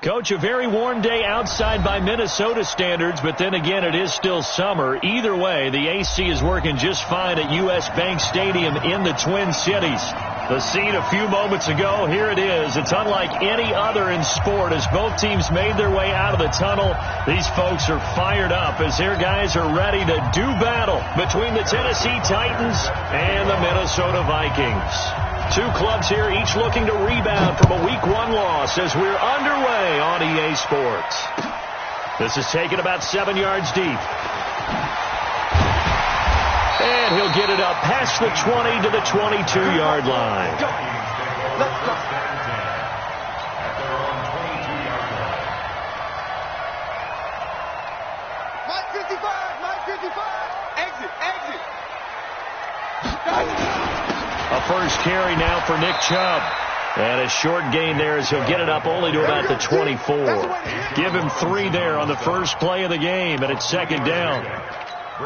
Coach, a very warm day outside by Minnesota standards, but then again, it is still summer. Either way, the AC is working just fine at U.S. Bank Stadium in the Twin Cities. The scene a few moments ago, here it is. It's unlike any other in sport as both teams made their way out of the tunnel. These folks are fired up as their guys are ready to do battle between the Tennessee Titans and the Minnesota Vikings. Two clubs here, each looking to rebound from a Week 1 loss as we're underway on EA Sports. This is taken about 7 yards deep. And he'll get it up past the 20 to the 22-yard line. Line 55, exit. A first carry now for Nick Chubb. And a short gain there as he'll get it up only to about the 24. Give him 3 there on the first play of the game, and it's second down.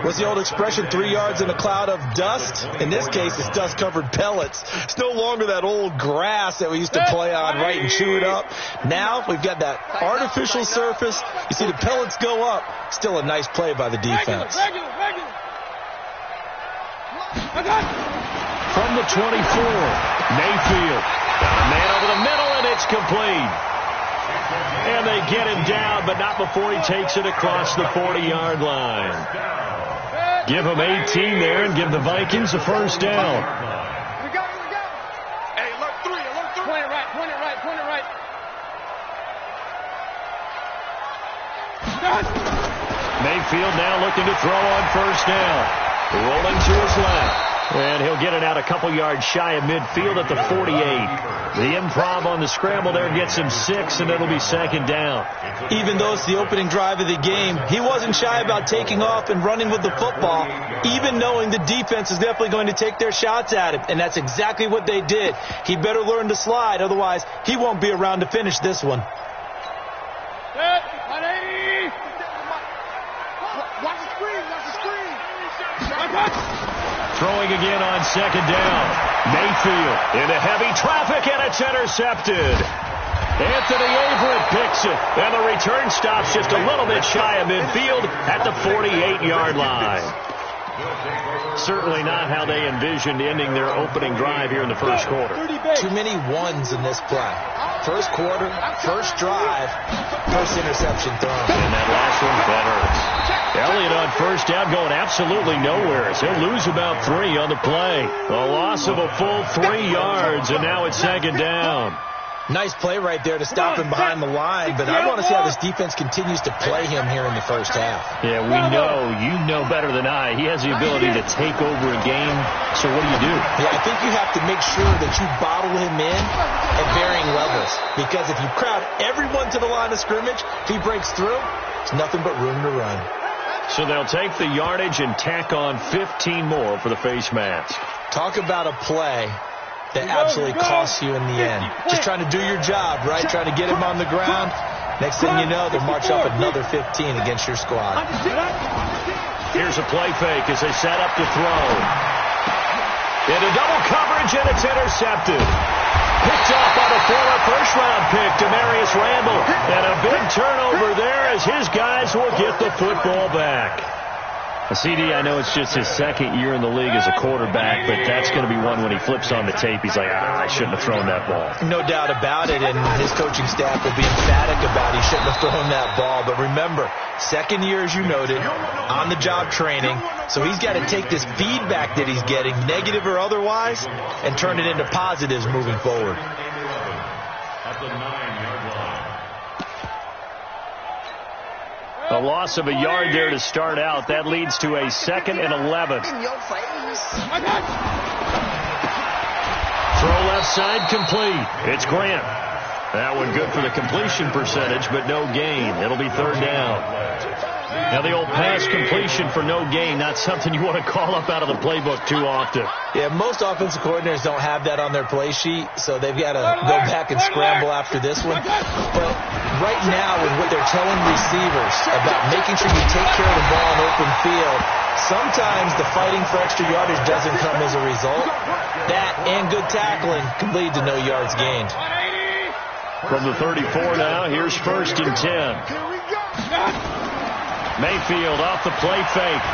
What's the old expression, 3 yards in a cloud of dust? In this case, it's dust-covered pellets. It's no longer that old grass that we used to play on, right, and chew it up. Now we've got that artificial surface. You see the pellets go up. Still a nice play by the defense. From the 24, Mayfield. Got a man over the middle, and it's complete. And they get him down, but not before he takes it across the 40-yard line. Give him 18 there and give the Vikings a first down. We got. Hey, alert 3. Point it right. Mayfield now looking to throw on first down. Rolling to his left. And he'll get it out a couple yards shy of midfield at the 48. The improv on the scramble there gets him 6, and it'll be second down. Even though it's the opening drive of the game, he wasn't shy about taking off and running with the football, even knowing the defense is definitely going to take their shots at him. And that's exactly what they did. He better learn to slide, otherwise he won't be around to finish this one. Watch the screen. Throwing again on second down. Mayfield into heavy traffic, and it's intercepted. Anthony Averett picks it, and the return stops just a little bit shy of midfield at the 48-yard line. Certainly not how they envisioned ending their opening drive here in the first quarter. Too many ones in this play. First quarter, first drive, first interception thrown. And that last one, that hurts. Elliott on first down going absolutely nowhere. So he'll lose about 3 on the play. A loss of a full 3 yards, and now it's second down. Nice play right there to stop him behind the line, but I want to see how this defense continues to play him here in the first half. Yeah, we know, you know better than I, he has the ability to take over a game, so what do? Yeah, I think you have to make sure that you bottle him in at varying levels, because if you crowd everyone to the line of scrimmage, if he breaks through, there's nothing but room to run. So they'll take the yardage and tack on 15 more for the face mask. Talk about a play that absolutely costs you in the end. Just trying to do your job, right? Trying to get him on the ground. Next thing you know, they'll march up another 15 against your squad. Here's a play fake as they set up to throw. Into double coverage, and it's intercepted. Picked up by the former first-round pick, Demarius Randall. And a big turnover there as his guys will get the football back. CD, I know it's just his second year in the league as a quarterback, but that's going to be one when he flips on the tape, he's like, I shouldn't have thrown that ball. No doubt about it, and his coaching staff will be emphatic about he shouldn't have thrown that ball. But remember, second year, as you noted, on-the-job training, so he's got to take this feedback that he's getting, negative or otherwise, and turn it into positives moving forward. At the 9-yard line. A loss of a yard there to start out. That leads to a 2nd and 11. Throw left side complete. It's Grant. That one good for the completion percentage, but no gain. It'll be third down. Now the old pass completion for no gain, not something you want to call up out of the playbook too often. Yeah, most offensive coordinators don't have that on their play sheet, so they've got to go back and scramble after this one. But right now, with what they're telling receivers about making sure you take care of the ball in open field, sometimes the fighting for extra yardage doesn't come as a result. That and good tackling can lead to no yards gained. From the 34 now, here's 1st and 10. Mayfield off the play fake.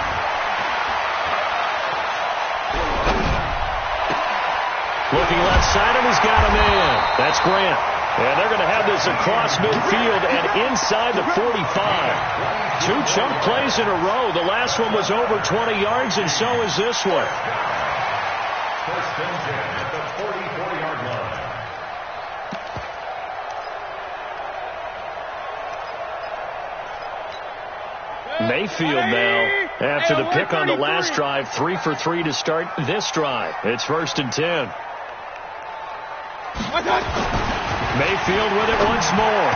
Looking left side, and he's got him in. That's Grant. And they're going to have this across midfield and inside the 45. 2 chunk plays in a row. The last one was over 20 yards, and so is this one. 1st and 10 at the 44-yard line. Mayfield now, after the pick on the last drive, 3 for 3 to start this drive. It's 1st and 10. Mayfield with it once more.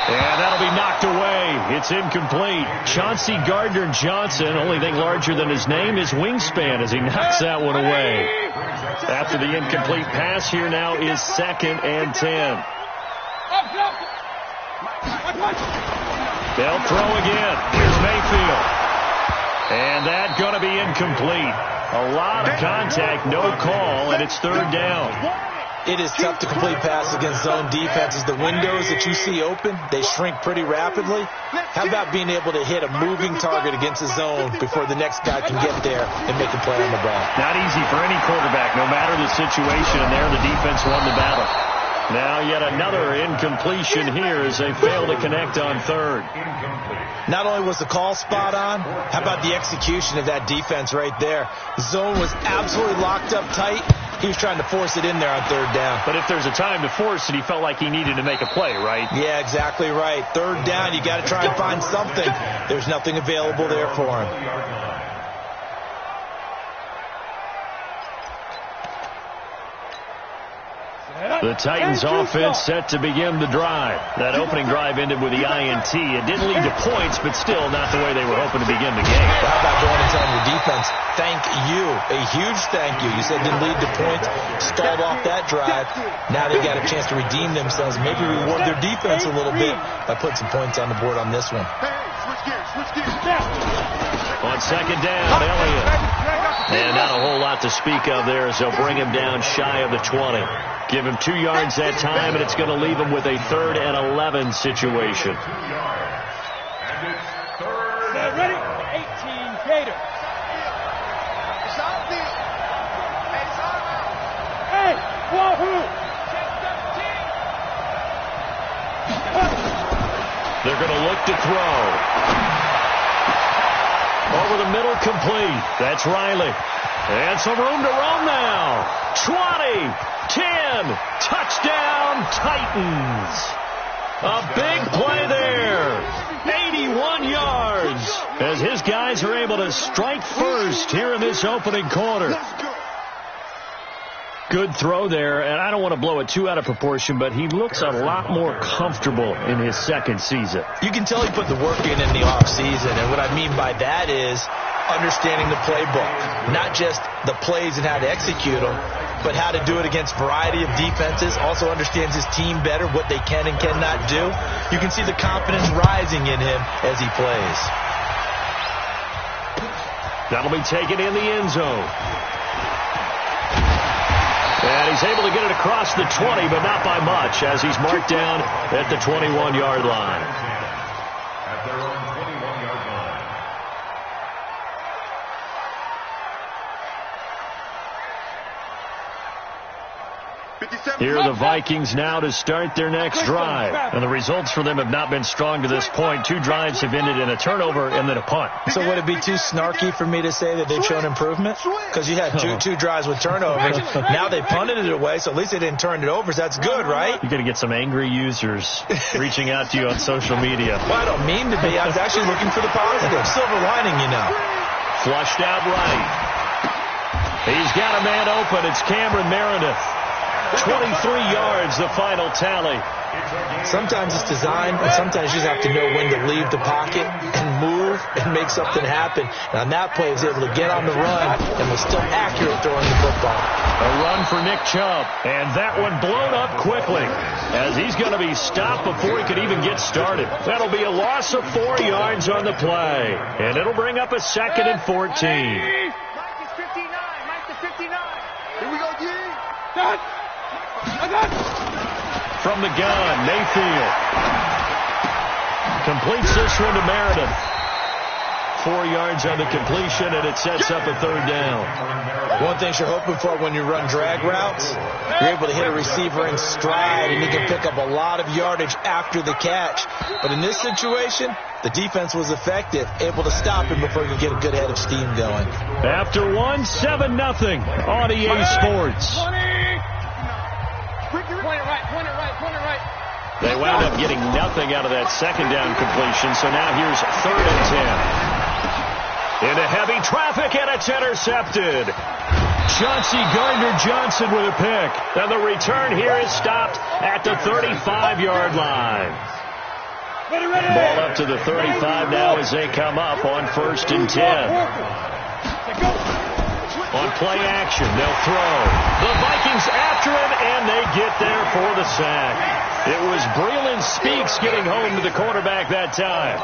And that'll be knocked away. It's incomplete. Chauncey Gardner-Johnson, only thing larger than his name is wingspan as he knocks that one away. After the incomplete pass, here now is 2nd and 10. They'll throw again. Here's Mayfield. And that's going to be incomplete. A lot of contact, no call, and it's 3rd down. It is tough to complete passes against zone defenses. The windows that you see open, they shrink pretty rapidly. How about being able to hit a moving target against a zone before the next guy can get there and make a play on the ball? Not easy for any quarterback, no matter the situation, and there the defense won the battle. Now yet another incompletion here as they fail to connect on 3rd. Not only was the call spot on, how about the execution of that defense right there? The zone was absolutely locked up tight. He was trying to force it in there on 3rd down. But if there's a time to force it, he felt like he needed to make a play, right? Yeah, exactly right. 3rd down, you got to try and find something. There's nothing available there for him. The Titans offense set to begin the drive. That opening drive ended with the INT. It didn't lead to points, but still not the way they were hoping to begin the game. Well, how about going and telling your defense, thank you, a huge thank you. You said it didn't lead to points, stalled off that drive. Now they got a chance to redeem themselves, maybe reward their defense a little bit by putting some points on the board on this one. On 2nd down, Elliott. And not a whole lot to speak of there as they'll bring him down shy of the 20. Give him 2 yards that time, and it's going to leave him with a 3rd and 11 situation. And it's 3rd and ready? 18 Gators. Hey, Wahoo! They're going to look to throw. Over the middle, complete. That's Riley. And some room to roam now. 20, 10, touchdown Titans. A big play there. 81 yards as his guys are able to strike first here in this opening quarter. Good throw there, and I don't want to blow it too out of proportion, but he looks a lot more comfortable in his 2nd season. You can tell he put the work in the offseason, and what I mean by that is understanding the playbook. Not just the plays and how to execute them, but how to do it against a variety of defenses. Also understands his team better, what they can and cannot do. You can see the confidence rising in him as he plays. That'll be taken in the end zone. And he's able to get it across the 20, but not by much, as he's marked down at the 21-yard line. at their own 21-yard line. Here are the Vikings now to start their next drive. And the results for them have not been strong to this point. 2 drives have ended in a turnover and then a punt. So would it be too snarky for me to say that they've shown improvement? Because you had two drives with turnovers. Now they punted it away, so at least they didn't turn it over. So that's good, right? You're going to get some angry users reaching out to you on social media. Well, I don't mean to be. I was actually looking for the positive. Silver lining, you know. Flushed out right. He's got a man open. It's Cameron Meredith. 23 yards, the final tally. Sometimes it's designed, and sometimes you just have to know when to leave the pocket and move and make something happen. And on that play, he was able to get on the run and was still accurate throwing the football. A run for Nick Chubb, and that one blown up quickly as he's going to be stopped before he could even get started. That'll be a loss of 4 yards on the play, and it'll bring up a 2nd and 14. Mike is 59. Mike is 59. Here we go, G. Done. from the gun. Mayfield completes this one to Meredith. 4 yards on the completion, and it sets up a 3rd down. One thing you're hoping for when you run drag routes, you're able to hit a receiver in stride, and he can pick up a lot of yardage after the catch. But in this situation, the defense was effective, able to stop him before he could get a good head of steam going. After 1, 7-0 on EA Sports. They wound up getting nothing out of that 2nd down completion, so now here's 3rd and 10. Into heavy traffic, and it's intercepted. Chauncey Gardner-Johnson with a pick. And the return here is stopped at the 35-yard line. Ball up to the 35 now as they come up on 1st and 10. On play action, they'll throw. The Vikings after him, and they get there for the sack. It was Breeland Speaks getting home to the quarterback that time.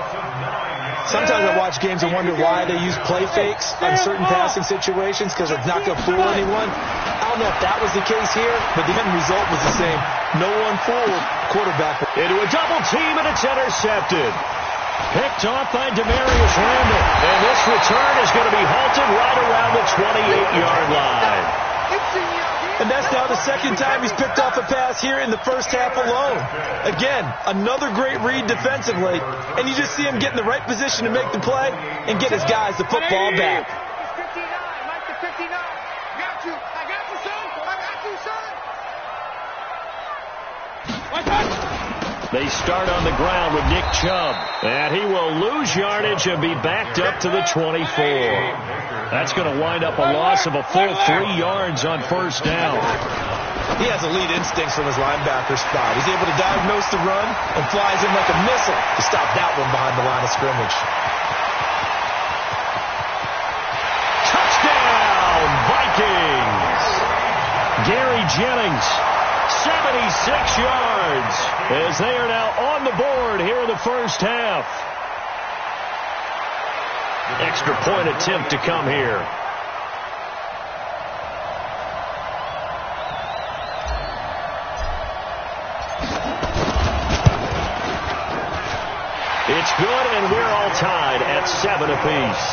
Sometimes I watch games and wonder why they use play fakes on certain passing situations, because it's not going to fool anyone. I don't know if that was the case here, but the end result was the same. No one fooled. Quarterback. Into a double team, and it's intercepted. Picked off by Demarius Randall. And this return is going to be halted right around the 28-yard line. And that's now the 2nd time he's picked off a pass here in the first half alone. Again, another great read defensively. And you just see him get in the right position to make the play and get his guys the football back. They start on the ground with Nick Chubb. And he will lose yardage and be backed up to the 24. That's going to wind up a loss of a full 3 yards on 1st down. He has elite instincts from his linebacker spot. He's able to diagnose the run and flies in like a missile to stop that one behind the line of scrimmage. Touchdown, Vikings! Gary Jennings, 76 yards, as they are now on the board here in the first half. Extra point attempt to come here. It's good, and we're all tied at 7 apiece.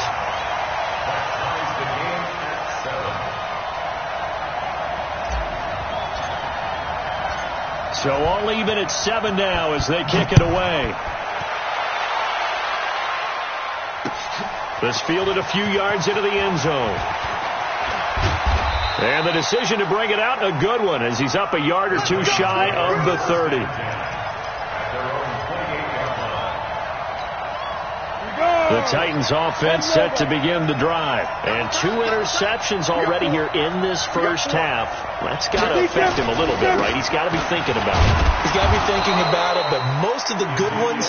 So all even at 7 now as they kick it away. This fielded a few yards into the end zone. And the decision to bring it out, a good one, as he's up a yard or two shy of the 30. The Titans offense set to begin the drive. And 2 interceptions already here in this first half. That's got to affect him a little bit, right? He's got to be thinking about it. He's got to be thinking about it, but most of the good ones,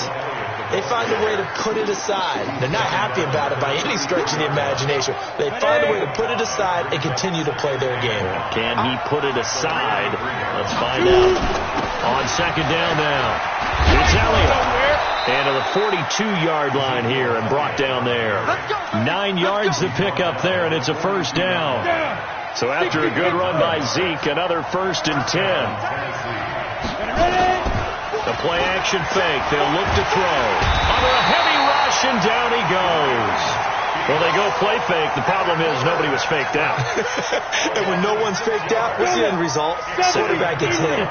they find a way to put it aside. They're not happy about it by any stretch of the imagination. They find a way to put it aside and continue to play their game. Can he put it aside? Let's find out. On 2nd down now, it's Elliott. And to the 42-yard line here and brought down there. 9 yards to pick up there, and it's a 1st down. So after a good run by Zeke, another 1st and 10. The play action fake. They'll look to throw. Under a heavy rush, and down he goes. Well, they go play fake. The problem is nobody was faked out. And when no one's faked out, what's the end result? Quarterback gets hit.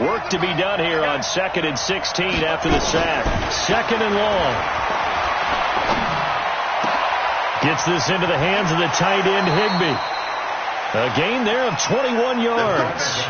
Work to be done here on 2nd and 16 after the sack. 2nd and long. Gets this into the hands of the tight end, Higbee. A gain there of 21 yards.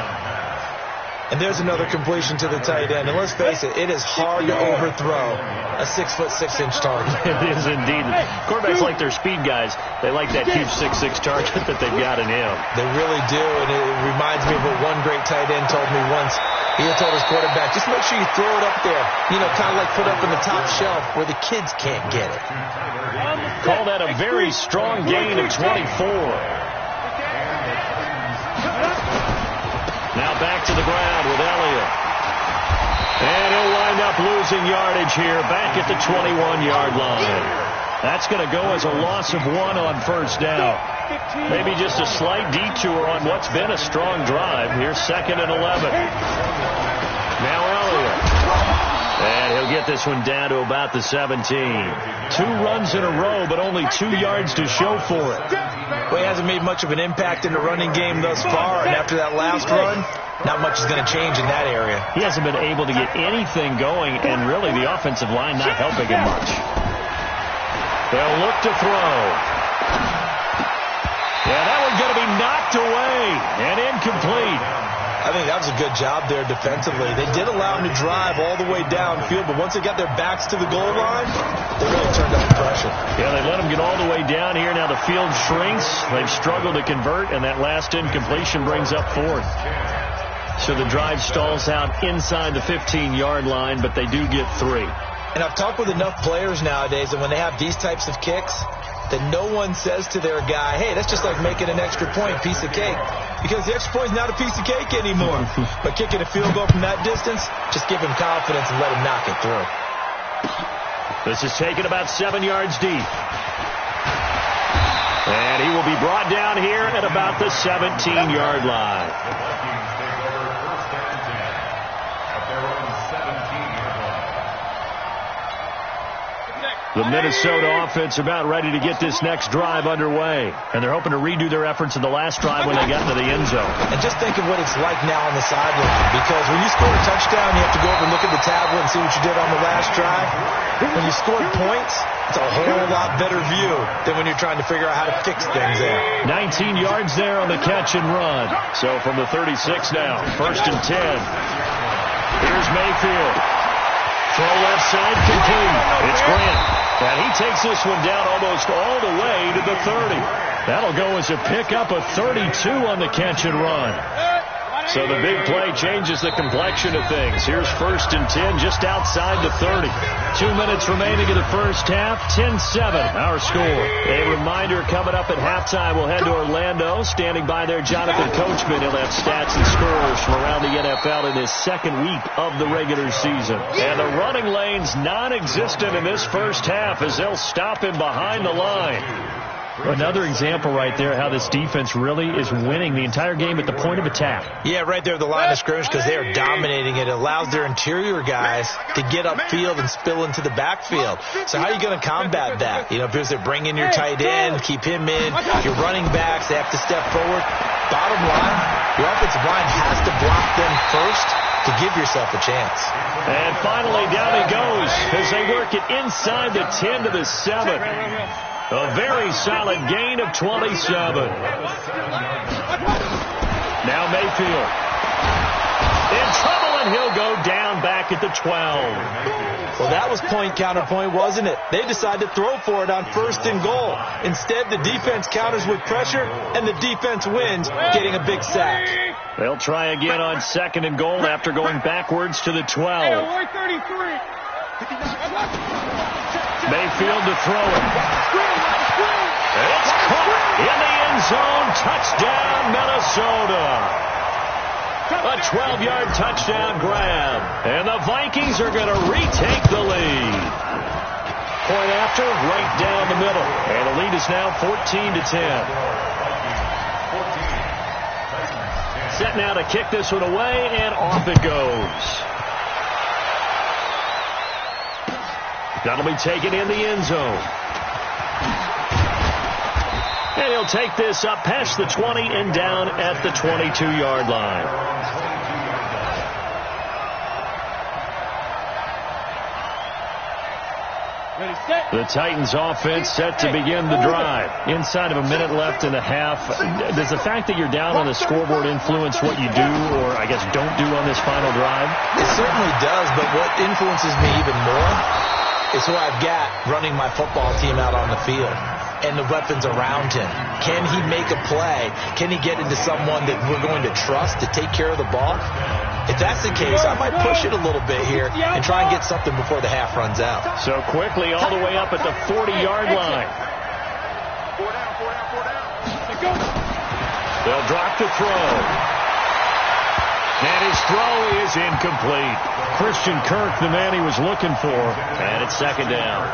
And there's another completion to the tight end. And let's face it, it is hard to overthrow a 6'6" target. It is indeed. Quarterbacks like their speed guys. They like that huge 6'6" target that they've got in him. They really do, and it reminds me of what one great tight end told me once. He told his quarterback, just make sure you throw it up there, you know, kind of like put up in the top shelf where the kids can't get it. Call that a very strong gain of 24. Now back to the ground with Elliott. And he'll wind up losing yardage here back at the 21-yard line. That's going to go as a loss of 1 on 1st down. Maybe just a slight detour on what's been a strong drive. Here's 2nd and 11. Now Elliott. And he'll get this one down to about the 17. 2 runs in a row, but only 2 yards to show for it. Well, he hasn't made much of an impact in the running game thus far, and after that last run, not much is going to change in that area. He hasn't been able to get anything going, and really the offensive line not helping him much. They'll look to throw. Yeah, that one's going to be knocked away and incomplete. I think that was a good job there defensively. They did allow him to drive all the way downfield, but once they got their backs to the goal line, they really turned up the pressure. Yeah, they let him get all the way down here. Now the field shrinks. They've struggled to convert, and that last incompletion brings up 4th. So the drive stalls out inside the 15-yard line, but they do get 3. And I've talked with enough players nowadays, and when they have these types of kicks, that no one says to their guy, hey, that's just like making an extra point, piece of cake. Because the extra point is not a piece of cake anymore. But kicking a field goal from that distance, just give him confidence and let him knock it through. This is taken about 7 yards deep. And he will be brought down here at about the 17-yard line. The Minnesota offense about ready to get this next drive underway. And they're hoping to redo their efforts in the last drive when they got into the end zone. And just think of what it's like now on the sideline. Because when you score a touchdown, you have to go over and look at the tablet and see what you did on the last drive. When you scored points, it's a whole lot better view than when you're trying to figure out how to fix things there. 19 yards there on the catch and run. So from the 36 now, 1st and 10. Here's Mayfield. Throw left side complete. It's Grant. And he takes this one down almost all the way to the 30. That'll go as a pickup of 32 on the catch and run. So the big play changes the complexion of things. Here's 1st and 10 just outside the 30. 2 minutes remaining in the first half. 10-7 our score. A reminder coming up at halftime. We'll head to Orlando. Standing by there, Jonathan Coachman. He'll have stats and scores from around the NFL in his 2nd week of the regular season. And the running lane's non-existent in this first half as they'll stop him behind the line. Another example right there how this defense really is winning the entire game at the point of attack. Yeah, right there at the line of scrimmage because they are dominating it. It allows their interior guys to get upfield and spill into the backfield. So how are you going to combat that? You know, because they bring in your tight end, keep him in. Your running backs, they have to step forward. Bottom line, your offensive line has to block them first to give yourself a chance. And finally, down he goes as they work it inside the 10 to the 7. A very solid gain of 27. Now Mayfield. In trouble, and he'll go down back at the 12. Well, that was point counterpoint, wasn't it? They decided to throw for it on 1st and goal. Instead, the defense counters with pressure, and the defense wins, getting a big sack. They'll try again on 2nd and goal after going backwards to the 12. Mayfield to throw it. It's caught in the end zone. Touchdown, Minnesota. A 12-yard touchdown grab. And the Vikings are going to retake the lead. Point after, right down the middle. And the lead is now 14-10. Set now to kick this one away, and off it goes. That'll be taken in the end zone. And he'll take this up past the 20 and down at the 22-yard line. The Titans offense set to begin the drive. Inside of a minute left and a half. Does the fact that you're down on the scoreboard influence what you do, or I guess don't do on this final drive? It certainly does, but what influences me even more is who I've got running my football team out on the field and the weapons around him. Can he make a play? Can he get into someone that we're going to trust to take care of the ball? If that's the case, I might push it a little bit here and try and get something before the half runs out. So quickly all the way up at the 40-yard line. They'll drop the throw. And his throw is incomplete. Christian Kirk, the man he was looking for, and it's 2nd down.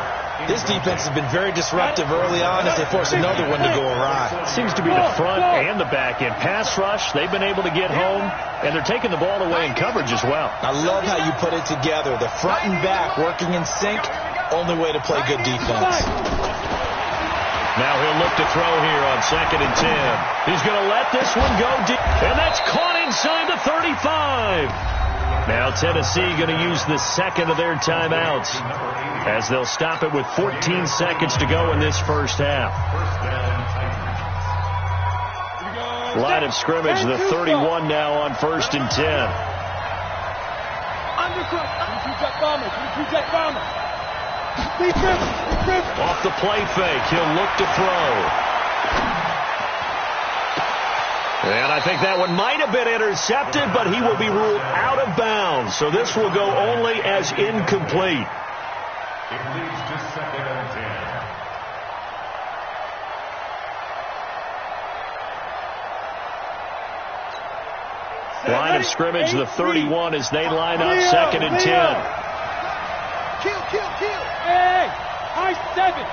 This defense has been very disruptive early on as they force another one to go awry. Seems to be the front and the back end. Pass rush, they've been able to get home, and they're taking the ball away in coverage as well. I love how you put it together. The front and back working in sync, only way to play good defense. Now he'll look to throw here on 2nd and 10. He's going to let this one go deep, and that's caught inside the 35. Now Tennessee going to use the second of their timeouts as they'll stop it with 14 seconds to go in this first half. Line of scrimmage, the 31 now on 1st and 10. Off the play fake, he'll look to throw. And I think that one might have been intercepted, but he will be ruled out of bounds. So this will go only as incomplete. It leads to 2nd and 10. Line of scrimmage, the 31 as they line up 2nd and 10. Kill. Hey, high 7.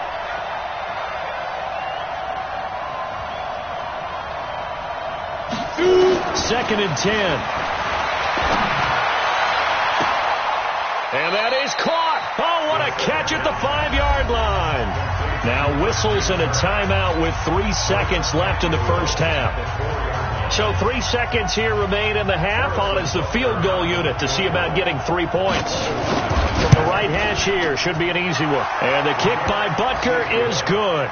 2nd and 10. And that is caught. Oh, what a catch at the 5-yard line. Now whistles and a timeout with 3 seconds left in the first half. So 3 seconds here remain in the half. On is the field goal unit to see about getting 3 points. From the right hash here, should be an easy one. And the kick by Butker is good.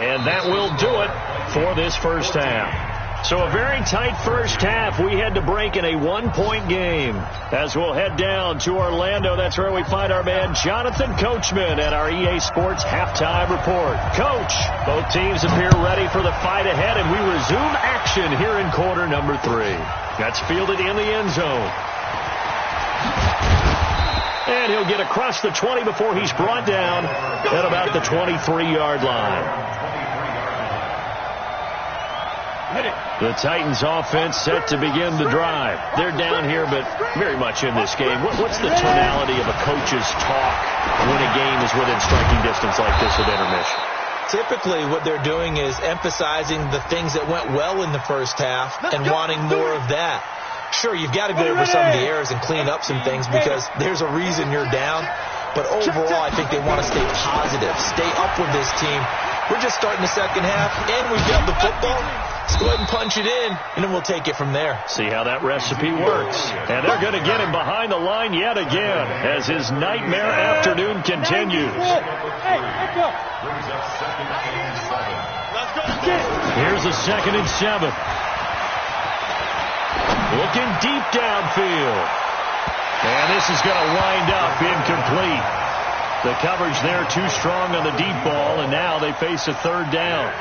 And that will do it for this first half. So a very tight first half. We had to break in a 1-point game. As we'll head down to Orlando, that's where we find our man Jonathan Coachman at our EA Sports Halftime Report. Coach, both teams appear ready for the fight ahead, and we resume action here in quarter number 3. That's fielded in the end zone. And he'll get across the 20 before he's brought down at about the 23-yard line. The Titans offense set to begin the drive. They're down here, but very much in this game. What's the tonality of a coach's talk when a game is within striking distance like this at intermission? Typically, what they're doing is emphasizing the things that went well in the first half and wanting more of that. Sure, you've got to go over some of the errors and clean up some things because there's a reason you're down. But overall, I think they want to stay positive, stay up with this team. We're just starting the second half, and we've got the football. Let's go ahead and punch it in, and then we'll take it from there. See how that recipe works. And they're going to get him behind the line yet again as his nightmare afternoon continues. Here's a 2nd and 7. Looking deep downfield. And this is going to wind up incomplete. The coverage there too strong on the deep ball, and now they face a 3rd down.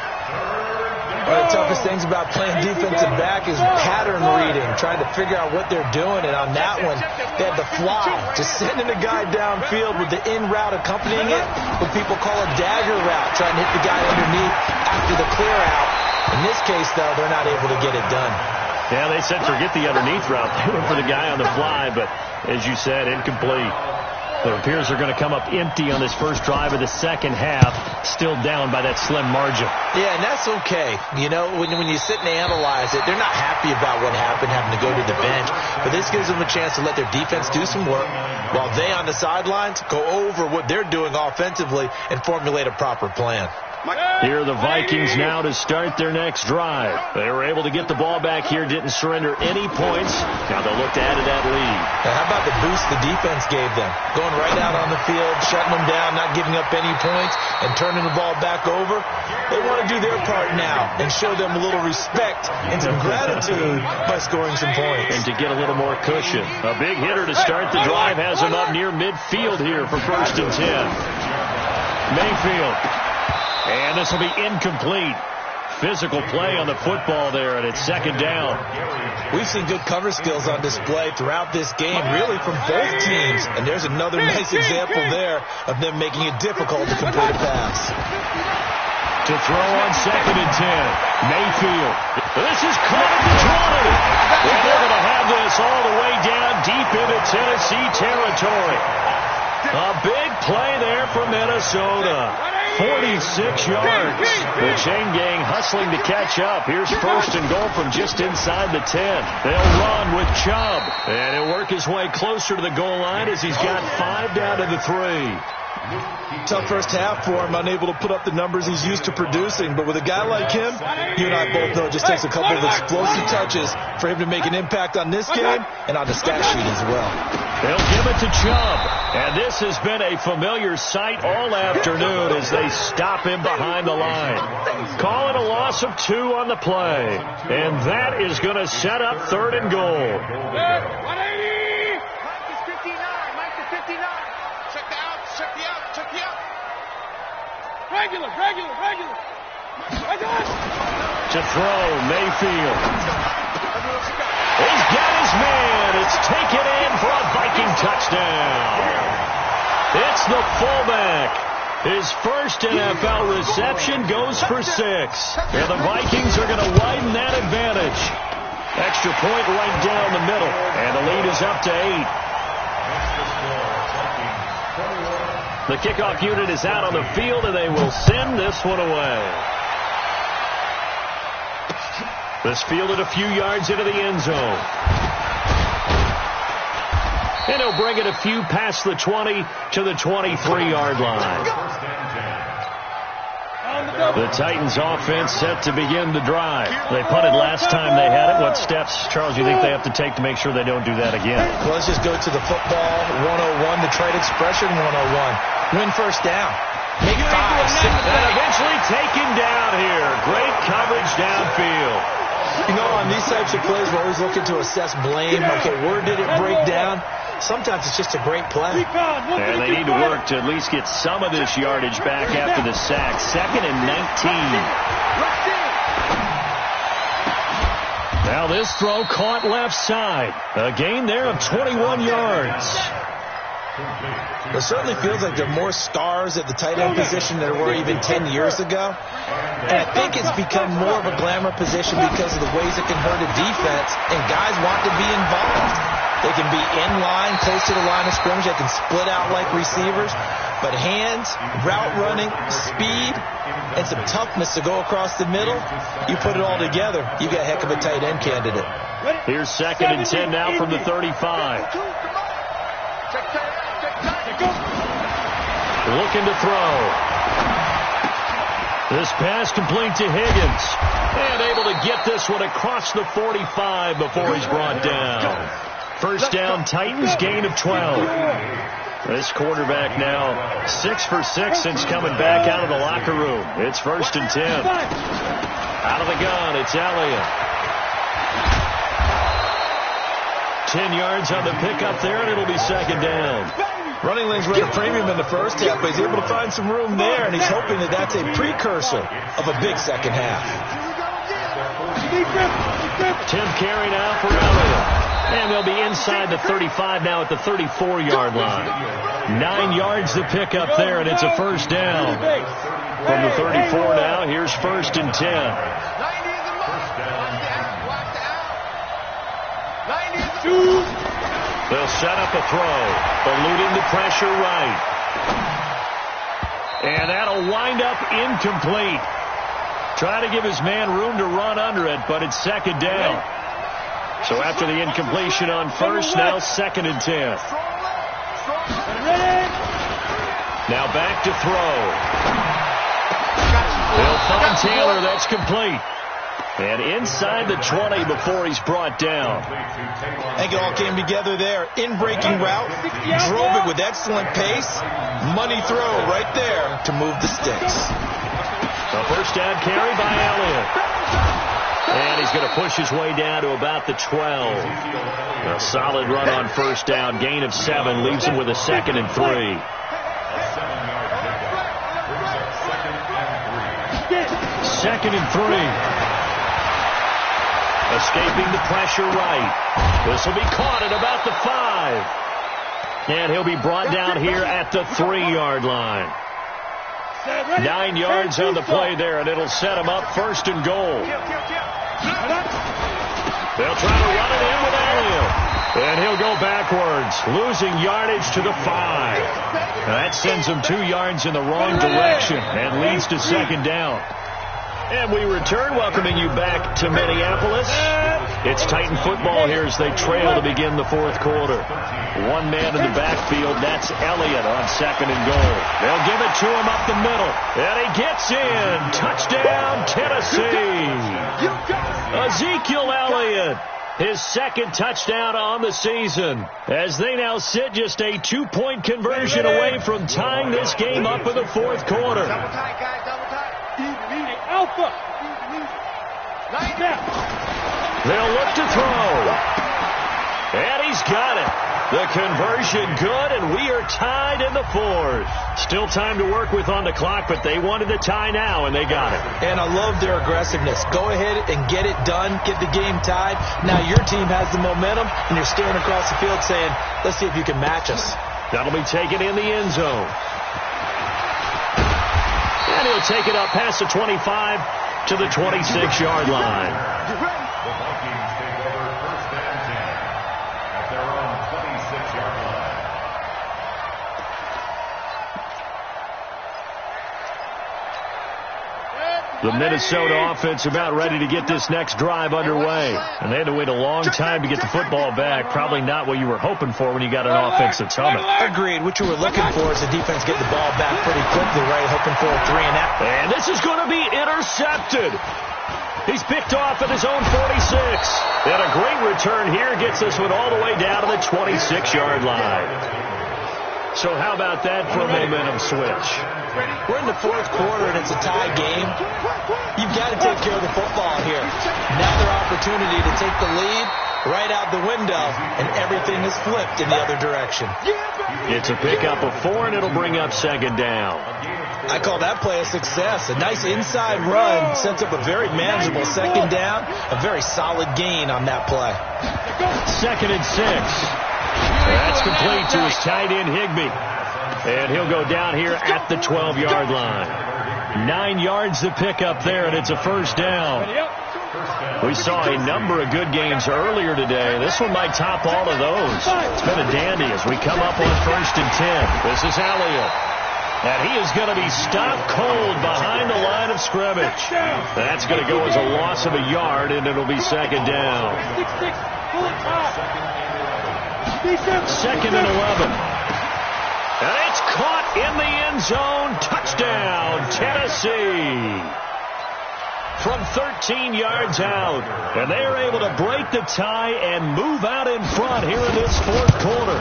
One of the toughest things about playing defensive back is pattern reading, trying to figure out what they're doing. And on that one, they had the fly, just sending a guy downfield with the in route accompanying it, what people call a dagger route, trying to hit the guy underneath after the clear out. In this case, though, they're not able to get it done. Yeah, they said forget the underneath route. They went for the guy on the fly, but as you said, incomplete. It appears they're going to come up empty on this first drive of the second half, still down by that slim margin. Yeah, and that's okay. You know, when you sit and analyze it, they're not happy about what happened, having to go to the bench. But this gives them a chance to let their defense do some work while they on the sidelines go over what they're doing offensively and formulate a proper plan. Here are the Vikings now to start their next drive. They were able to get the ball back here, didn't surrender any points. Now they'll look to add to that lead. Now how about the boost the defense gave them? Going right out on the field, shutting them down, not giving up any points, and turning the ball back over. They want to do their part now and show them a little respect and some gratitude by scoring some points. And to get a little more cushion. A big hitter to start the drive has them up near midfield here for 1st and 10. Mayfield. And this will be incomplete. Physical play on the football there, and it's 2nd down. We've seen good cover skills on display throughout this game, really from both teams. And there's another nice example there of them making it difficult to complete a pass. To throw on 2nd and 10. Mayfield. This is caught at the 20. They're going to have this all the way down deep into Tennessee territory. A big play there for Minnesota. 46 yards. The chain gang hustling to catch up. Here's first and goal from just inside the 10. They'll run with Chubb. And he'll work his way closer to the goal line as he's got 5 down to the 3. Tough first half for him, unable to put up the numbers he's used to producing. But with a guy like him, you and I both know it just takes a couple of explosive touches for him to make an impact on this game and on the stat sheet as well. They'll give it to Chubb. And this has been a familiar sight all afternoon as they stop him behind the line. Call it a loss of 2 on the play. And that is going to set up 3rd and goal. 180! Mike is 59. Mike is 59. Check the out. Check the out. Check the out. Regular. To throw, Mayfield. He's got his man. It's taken in for a Viking touchdown. It's the fullback. His first NFL reception goes for 6. And the Vikings are going to widen that advantage. Extra point right down the middle. And the lead is up to 8. The kickoff unit is out on the field, and they will send this one away. This fielded a few yards into the end zone. And he'll bring it a few past the 20 to the 23-yard line. The Titans offense set to begin the drive. They punted last time they had it. What steps, Charles, do you think they have to take to make sure they don't do that again? Well, let's just go to the football 101, the trade expression 101. Win first down. Make 5, 6. And eventually taken down here. Great coverage downfield. You know, on these types of plays, we're always looking to assess blame. Okay, where did it break down? Sometimes it's just a great play. And they need to work to at least get some of this yardage back after the sack. 2nd and 19. Now this throw caught left side. A gain there of 21 yards. It certainly feels like there are more stars at the tight end position than there were even 10 years ago. And I think it's become more of a glamour position because of the ways it can hurt a defense, and guys want to be involved. They can be in line, close to the line of scrimmage. They can split out like receivers. But hands, route running, speed, and some toughness to go across the middle, you put it all together, you got a heck of a tight end candidate. Here's 2nd and 10 now from the 35. Looking to throw. This pass complete to Higgins. And able to get this one across the 45 before he's brought down. First down, Titans, gain of 12. This quarterback now 6 for 6 since coming back out of the locker room. It's 1st and 10. Out of the gun, it's Elliott. 10 yards on the pickup there, and it'll be 2nd down. Running lanes ran a premium in the first half, but he's able to find some room there, and he's hoping that that's a precursor of a big second half. 10th carry now for Elliott. And they'll be inside the 35 now at the 34-yard line. 9 yards to pick up there, and it's a first down. From the 34 now, here's 1st and 10. They'll set up a throw, eluding the pressure right. And that'll wind up incomplete. Try to give his man room to run under it, but it's 2nd down. So after the incompletion on first, now 2nd and 10. Now back to throw. They'll find Taylor. That's complete. And inside the 20 before he's brought down. I think it all came together there. In-breaking route. Drove it with excellent pace. Money throw right there to move the sticks. A first down carry by Elliott. And he's going to push his way down to about the 12. A solid run on first down. Gain of 7 leaves him with a 2nd and 3. 2nd and 3. Escaping the pressure right. This will be caught at about the 5. And he'll be brought down here at the 3-yard line. 9 yards on the play there, and it'll set him up 1st and goal. They'll try to run it in with Elliott. And he'll go backwards. losing yardage to the 5. That sends them 2 yards in the wrong direction and leads to second down. And we return, welcoming you back to Minneapolis. It's Titan football here as they trail to begin the fourth quarter. One man in the backfield, that's Elliott on second and goal. They'll give it to him up the middle. And he gets in. Touchdown, Tennessee. Ezekiel Elliott, his second touchdown on the season, as they now sit just a 2-point conversion away from tying this game up in the fourth quarter. Double tight, guys, double tight. Alpha. They'll look to throw. And he's got it. The conversion good, and we are tied in the fourth. Still time to work with on the clock, but they wanted the tie now, and they got it. And I love their aggressiveness. Go ahead and get it done. Get the game tied. Now your team has the momentum, and you're staring across the field saying, let's see if you can match us. That'll be taken in the end zone. And he'll take it up past the 25 to the 26-yard line. The Vikings take over first and 10 at their own 26-yard line. The Minnesota offense about ready to get this next drive underway. And they had to wait a long time to get the football back. Probably not what you were hoping for when you got an offense that's humming. Agreed. What you were looking for is the defense get the ball back pretty quickly, right? Hoping for a 3-and-out. And this is going to be intercepted. He's picked off at his own 46. And a great return here gets this one all the way down to the 26-yard line. So how about that for a momentum switch? We're in the fourth quarter, and it's a tie game. You've got to take care of the football here. Now their opportunity to take the lead right out the window, and everything is flipped in the other direction. It's a pickup of 4, and it'll bring up second down. I call that play a success. A nice inside run sets up a very manageable second down. A very solid gain on that play. Second and 6. That's complete to his tight end, Higbee. And he'll go down here at the 12-yard line. 9 yards to pick up there, and it's a first down. We saw a number of good games earlier today. This one might top all of those. It's been a dandy as we come up on first and 10. This is Elliott. And he is going to be stopped cold behind the line of scrimmage. That's going to go as a loss of a yard, and it'll be second down. Second and 11. And it's caught in the end zone. Touchdown, Tennessee. From 13 yards out. And they are able to break the tie and move out in front here in this fourth quarter.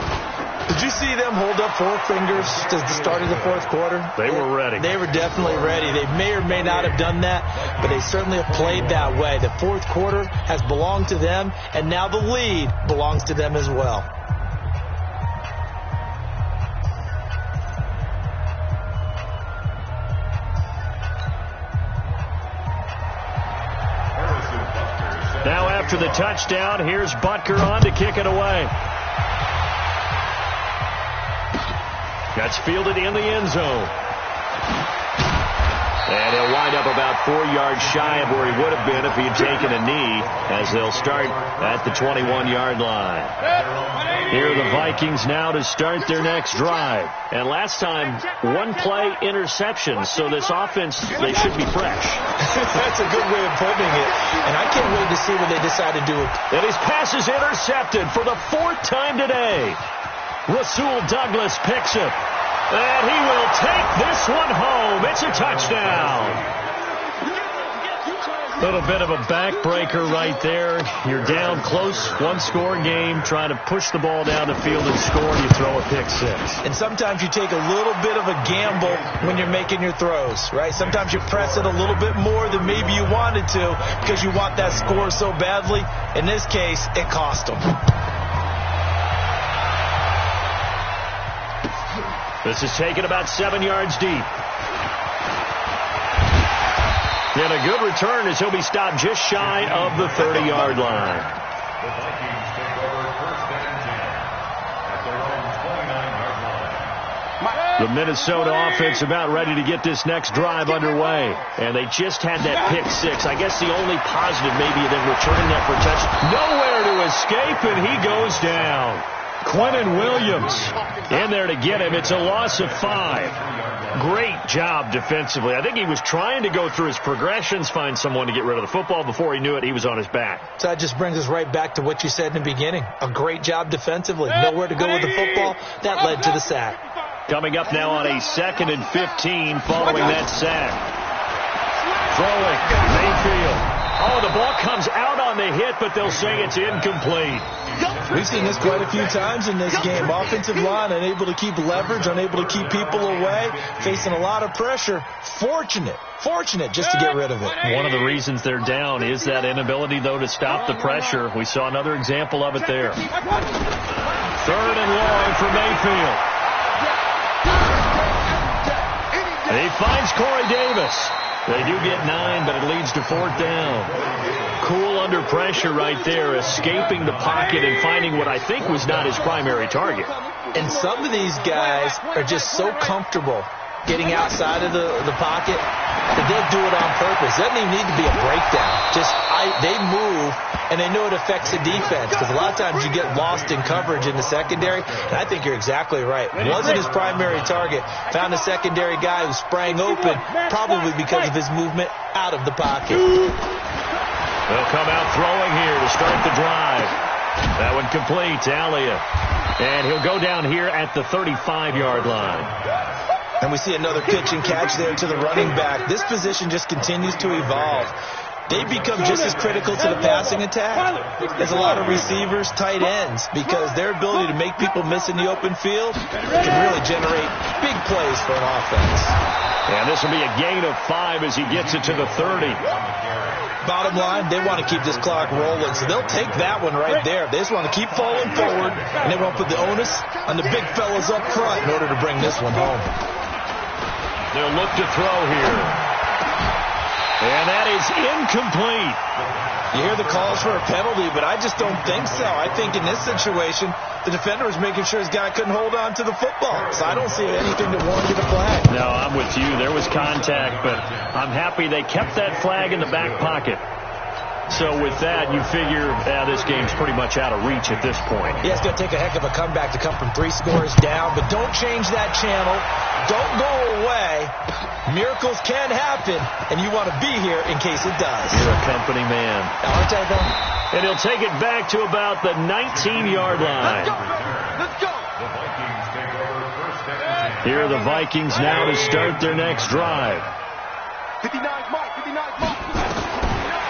Did you see them hold up 4 fingers at the start of the fourth quarter? They were ready. They were definitely ready. They may or may not have done that, but they certainly have played that way. The fourth quarter has belonged to them, and now the lead belongs to them as well. Now after the touchdown, here's Butker on to kick it away. That's fielded in the end zone. And he'll wind up about 4 yards shy of where he would have been if he had taken a knee, as they'll start at the 21-yard line. Here are the Vikings now to start their next drive. And last time, 1 play interception, so this offense, they should be fresh. That's a good way of putting it. And I can't wait to see what they decide to do. And his pass is intercepted for the 4th time today. Rasul Douglas picks it. And he will take this one home. It's a touchdown. A little bit of a backbreaker right there. You're down close, 1-score game, trying to push the ball down the field and score, and you throw a pick 6. And sometimes you take a little bit of a gamble when you're making your throws, right? Sometimes you press it a little bit more than maybe you wanted to because you want that score so badly. In this case, it cost them. This is taken about 7 yards deep. And a good return as he'll be stopped just shy of the 30-yard line. The Vikings take over first and 10 at their own 29-yard line. The Minnesota offense about ready to get this next drive underway. And they just had that pick 6. I guess the only positive maybe of them returning that for a touch. Nowhere to escape, and he goes down. Quentin Williams in there to get him. It's a loss of 5. Great job defensively. I think he was trying to go through his progressions, find someone to get rid of the football. Before he knew it, he was on his back. So that just brings us right back to what you said in the beginning. A great job defensively. Nowhere to go with the football. That led to the sack. Coming up now on a 2nd and 15 following that sack. Throwing, Mayfield. Oh, the ball comes out on the hit, but they'll say it's incomplete. We've seen this quite a few times in this game. Offensive line unable to keep leverage, unable to keep people away, facing a lot of pressure. Fortunate just to get rid of it. One of the reasons they're down is that inability, though, to stop the pressure. We saw another example of it there. 3rd and long for Mayfield. He finds Corey Davis. They do get 9, but it leads to 4th down. Cool under pressure right there, escaping the pocket and finding what I think was not his primary target. And some of these guys are just so comfortable getting outside of the pocket that they'll do it on purpose. It doesn't even need to be a breakdown. They move, and they know it affects the defense, because a lot of times you get lost in coverage in the secondary, and I think you're exactly right. Wasn't his primary target. Found a secondary guy who sprang open, probably because of his movement out of the pocket. They'll come out throwing here to start the drive. That one complete to Elliott. And he'll go down here at the 35-yard line. And we see another pitch and catch there to the running back. This position just continues to evolve. They become just as critical to the passing attack as a lot of receivers, tight ends, because their ability to make people miss in the open field can really generate big plays for an offense. And this will be a gain of 5 as he gets it to the 30. Bottom line, they want to keep this clock rolling, so they'll take that one right there. They just want to keep falling forward, and they want to put the onus on the big fellas up front in order to bring this one home. They'll look to throw here. And that is incomplete. You hear the calls for a penalty, but I just don't think so. I think in this situation, the defender was making sure his guy couldn't hold on to the football. So I don't see anything that warranted a flag. No, I'm with you. There was contact, but I'm happy they kept that flag in the back pocket. So with that, you figure this game's pretty much out of reach at this point. Yeah, it's going to take a heck of a comeback to come from 3 scores down, but don't change that channel. Don't go away. Miracles can happen, and you want to be here in case it does. You're a company man. Aren't I, though? And he'll take it back to about the 19-yard line. Let's go. The Vikings take over 1st and 10. Here are the Vikings now to start their next drive. 59 mark, 59 mark.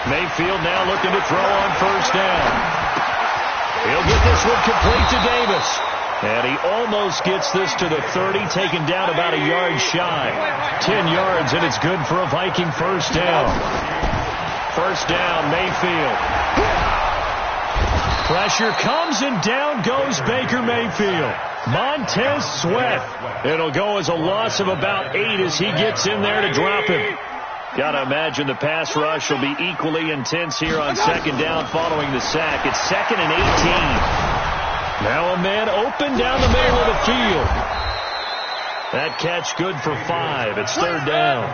Mayfield now looking to throw on 1st down. He'll get this one complete to Davis. And he almost gets this to the 30, taken down about a yard shy. 10 yards, and it's good for a Viking 1st down. 1st down, Mayfield. Pressure comes, and down goes Baker Mayfield. Montez Sweat. It'll go as a loss of about 8 as he gets in there to drop him. Got to imagine the pass rush will be equally intense here on 2nd down following the sack. It's 2nd and 18. Now a man open down the middle of the field. That catch good for 5. It's 3rd down.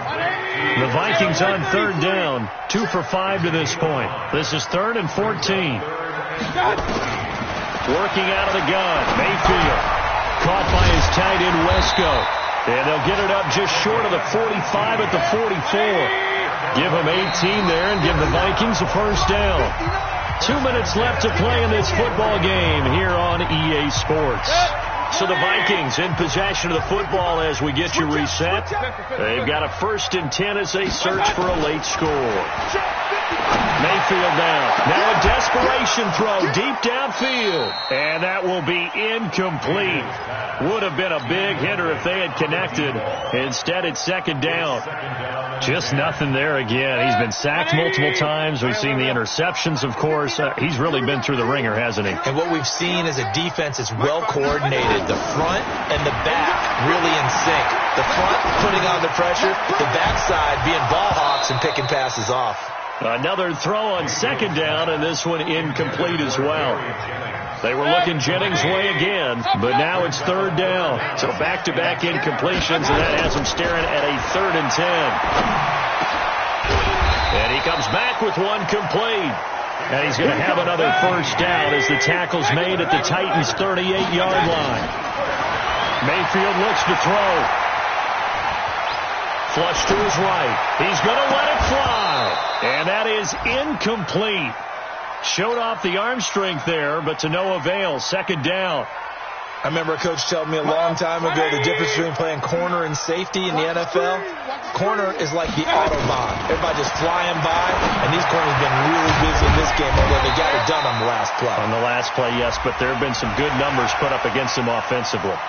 The Vikings on 3rd down. 2 for 5 to this point. This is 3rd and 14. Working out of the gun. Mayfield. Caught by his tight end, Wesco. And they'll get it up just short of the 45 at the 44. Give them 18 there and give the Vikings a 1st down. 2 minutes left to play in this football game here on EA Sports. So the Vikings in possession of the football as we get you reset. They've got a 1st and 10 as they search for a late score. Mayfield now a desperation throw deep downfield. And that will be incomplete. Would have been a big hitter if they had connected. Instead, it's 2nd down. Just nothing there again. He's been sacked multiple times. We've seen the interceptions, of course. He's really been through the ringer, hasn't he? And what we've seen is a defense that's well coordinated. The front and the back really in sync. The front putting on the pressure, the backside being ball hawks and picking passes off. Another throw on 2nd down, and this one incomplete as well. They were looking Jennings' way again, but now it's 3rd down. So back-to-back incompletions, and that has them staring at a 3rd and 10. And he comes back with one complete. And he's going to have another first down as the tackle's made at the Titans' 38-yard line. Mayfield looks to throw. Flush to his right. He's going to let it fly. And that is incomplete. Showed off the arm strength there, but to no avail. Second down. I remember a coach telling me a long time ago the difference between playing corner and safety in the NFL. Corner is like the Autobahn. Everybody just flying by, and these corners have been really busy in this game, although they got it done on the last play. On the last play, yes, but there have been some good numbers put up against them offensively.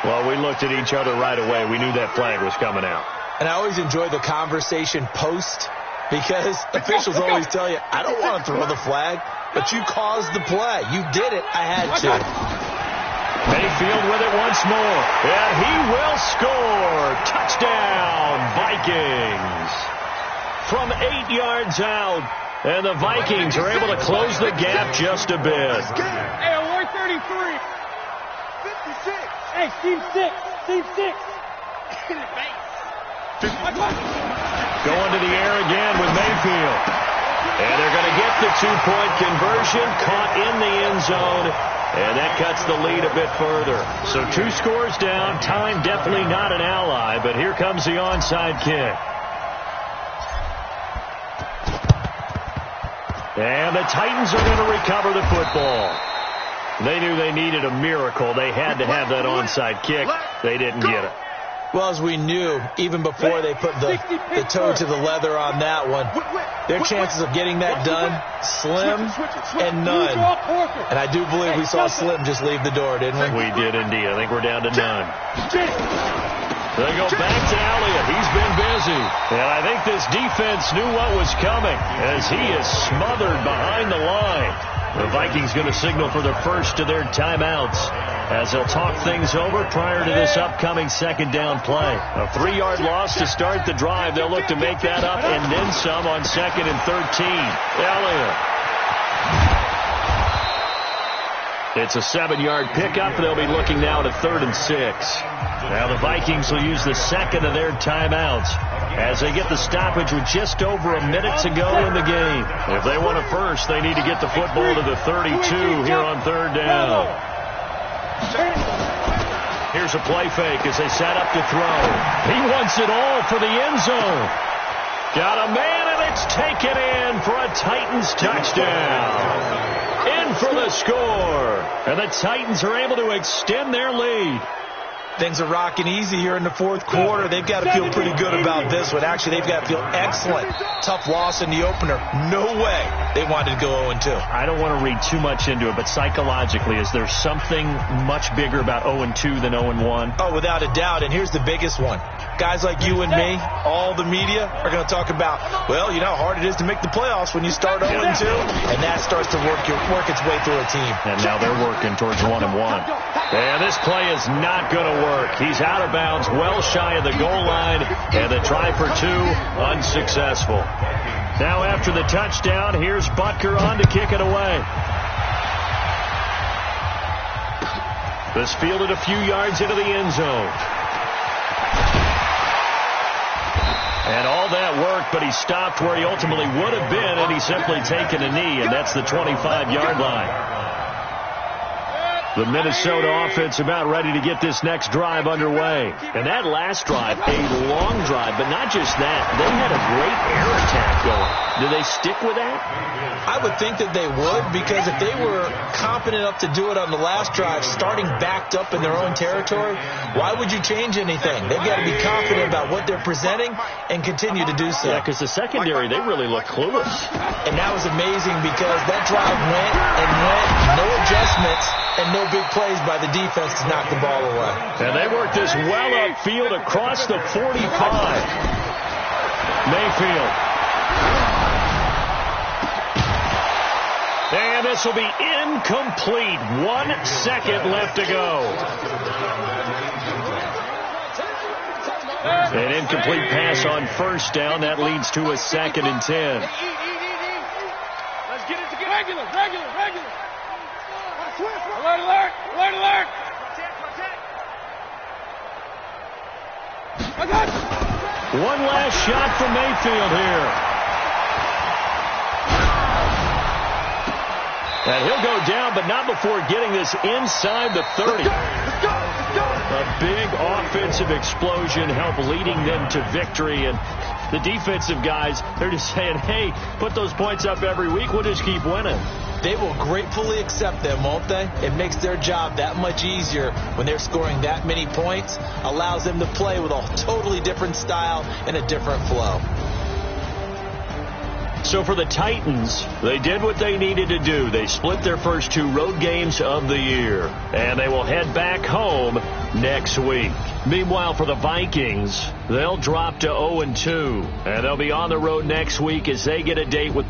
Well, we looked at each other right away. We knew that flag was coming out. And I always enjoy the conversation post, because officials always tell you, I don't want to throw the flag, but you caused the play. You did it. I had to. Mayfield with it once more. And he will score. Touchdown, Vikings. From 8 yards out. And the Vikings are able to close the gap just a bit. Hey, 133. 56. Hey, Team 6. Team 6. Going to the air again with Mayfield. And they're going to get the 2-point conversion. Caught in the end zone. And that cuts the lead a bit further. So 2 scores down. Time definitely not an ally. But here comes the onside kick. And the Titans are going to recover the football. They knew they needed a miracle. They had to have that onside kick. They didn't get it. Well, as we knew, even before they put the toe to the leather on that one, their chances of getting that done, slim and none. And I do believe we saw Slim just leave the door, didn't we? We did indeed. I think we're down to none. They go back to Elliott. He's been busy. And I think this defense knew what was coming as he is smothered behind the line. The Vikings going to signal for the first of their timeouts as they'll talk things over prior to this upcoming second down play. A 3-yard loss to start the drive. They'll look to make that up and then some on 2nd and 13. Elliott. It's a 7-yard pickup. They'll be looking now to 3rd and 6. Now the Vikings will use the second of their timeouts as they get the stoppage with just over a minute to go in the game. If they want a first, they need to get the football to the 32 here on 3rd down. Here's a play fake as they set up to throw. He wants it all for the end zone. Got a man, and it's taken in for a Titans touchdown. In for the score. And the Titans are able to extend their lead. Things are rocking easy here in the 4th quarter. They've got to feel pretty good about this one. Actually, they've got to feel excellent. Tough loss in the opener. No way they wanted to go 0-2. I don't want to read too much into it, but psychologically, is there something much bigger about 0-2 than 0-1? Oh, without a doubt. And here's the biggest one. Guys like you and me, all the media, are going to talk about, well, you know how hard it is to make the playoffs when you start 0-2. And that starts to work its way through a team. And now they're working towards 1-1. And this play is not going to work. He's out of bounds, well shy of the goal line, and the try for 2 unsuccessful. Now after the touchdown, here's Butker on to kick it away. This fielded a few yards into the end zone. And all that worked, but he stopped where he ultimately would have been, and he's simply taken a knee, and that's the 25-yard line. The Minnesota offense about ready to get this next drive underway. And that last drive, a long drive, but not just that. They had a great air attack going. Do they stick with that? I would think that they would, because if they were confident enough to do it on the last drive, starting backed up in their own territory, why would you change anything? They've got to be confident about what they're presenting and continue to do so. Yeah, because the secondary, they really look clueless. And that was amazing because that drive went and went, no adjustments, and no big plays by the defense to knock the ball away. And they worked this well upfield across the 45. Mayfield. And this will be incomplete. 1 second left to go. An incomplete pass on first down. That leads to a 2nd and 10. Let's get it together. Regular. Alert. I got it. One last shot from Mayfield here. And he'll go down, but not before getting this inside the 30. A big offensive explosion helped leading them to victory. And the defensive guys, they're just saying, hey, put those points up every week. We'll just keep winning. They will gratefully accept them, won't they? It makes their job that much easier when they're scoring that many points. Allows them to play with a totally different style and a different flow. So for the Titans, they did what they needed to do. They split their first 2 road games of the year, and they will head back home next week. Meanwhile, for the Vikings, they'll drop to 0-2, and they'll be on the road next week as they get a date with